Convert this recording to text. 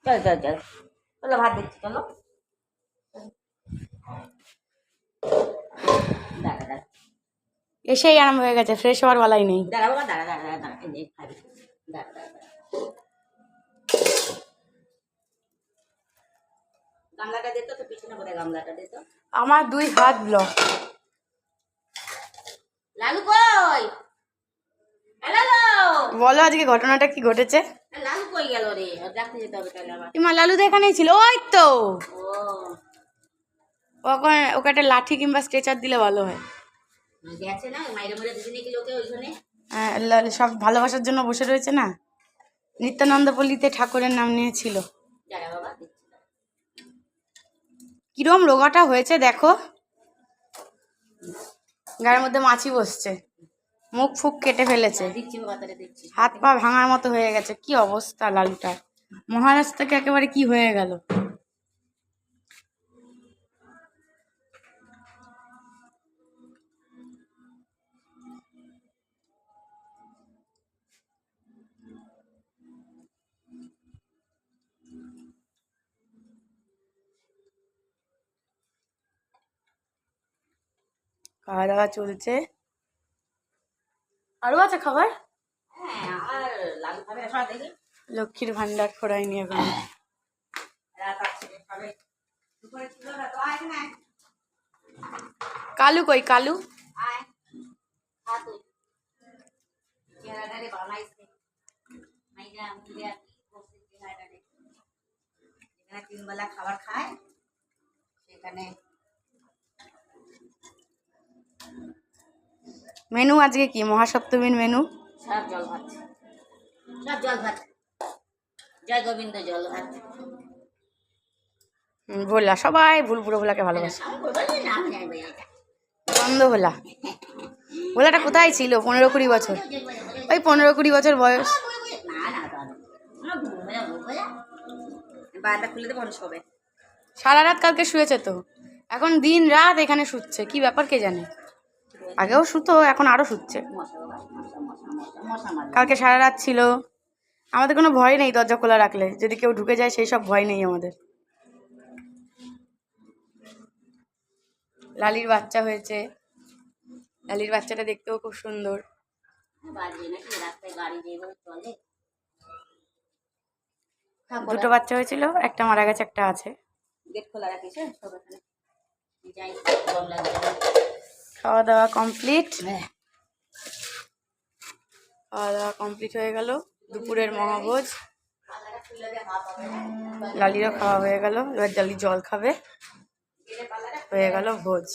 চল চল চল, চলো ভাত দিচ্ছি, চলো। দাঁড়া দাঁড়া, এসেই আরাম হয়ে গেছে, ফ্রেশ হওয়ার বেলাই নেই। দাঁড়া বাবা, দাঁড়া দাঁড়া দাঁড়া দাঁড়া, এই খাবি, দাঁড়া দাঁড়া দাঁড়া। গামলাটা দে তো, পিছনে বোধহয় গামলাটা দে তো। আমার 2 হাত ব্লক। লালু কই? লালু, বলো আজকে ঘটনাটা কি ঘটেছে? লালু কই গেল রে? ডাকতে যেতে হবে তাহলে আবার। মা লালু তো এখানেই ছিল, ওই তো। ও ওকে ওকে একটা লাঠি কিংবা স্ট্রেচার দিলে ভালো হয়। গেছে না, মাইরে মাইরে দিদি কি লোকে ওইখানে। হ্যাঁ, সব ভালোবাসার জন্য বসে রয়েছে না। নিত্যানন্দ পল্লীতে ঠাকুরের নাম নিয়েছিল। দাঁড়া বাবা, কিরম রোগাটা হয়েছে দেখো, গায়ের মধ্যে মাছি বসছে, মুখ ফুক কেটে ফেলেছে, দিচ্ছি বাবা, তারে দিচ্ছি। হাত পা ভাঙার মতো হয়ে গেছে। কি অবস্থা লালুটার, মহারাজ থেকে একেবারে কি হয়ে গেল। খাওয়া দাওয়া চলছে। আরো আছে খাবার? হ্যাঁ, আর লালু খাবে না, সব দেখি। লক্ষ্মীর ভান্ডার ফোড়াইনি এখন। রাত আছে, খাবে। দুপুরে ছিল না তো, আয় না। কালু কই? কালু আয়, খা তুই। চেহারাটারে বানাইছে। মাইরা মুড়িয়া কি করছে চেহারাটারে। যেখানে 3 বেলা খাবার খায়, সেখানে মেনু আজকে কি? মহাসপ্তমীর মেনু সব জল ভাত, সব জল ভাত। জয় গোবিন্দ জল ভাত। ভোলা, সবাই ভুলপুরো ভোলাকে ভালোবাসে। বন্ধ ভোলা, ভোলাটা কোথায় ছিল 15-20 বছর? ওই 15-20 বছর বয়স। বারটা খুলে দেবো, সবে সারা রাত কালকে শুয়েছে তো, এখন দিন রাত এখানে শুচ্ছে। কি ব্যাপার কে জানে, আগেও শুতো, এখন আরো শুচ্ছে। কালকে সারা রাত ছিল। আমাদের কোনো ভয় নেই দরজা খোলা রাখলে, যদি কেউ ঢুকে যায় সেই সব ভয় নেই আমাদের। লালির বাচ্চা হয়েছে, লালির বাচ্চাটা দেখতেও খুব সুন্দর। দুটো বাচ্চা হয়েছিল, একটা মারা গেছে, একটা আছে। গেট খোলা রাখিস, সব এখানে যাই। খাওয়া দাওয়া কমপ্লিট, খাওয়া দাওয়া কমপ্লিট হয়ে গেল। দুপুরের মহাভোজ, লালিরও খাওয়া হয়ে গেল। এবার লালি জল খাবে, হয়ে গেল ভোজ।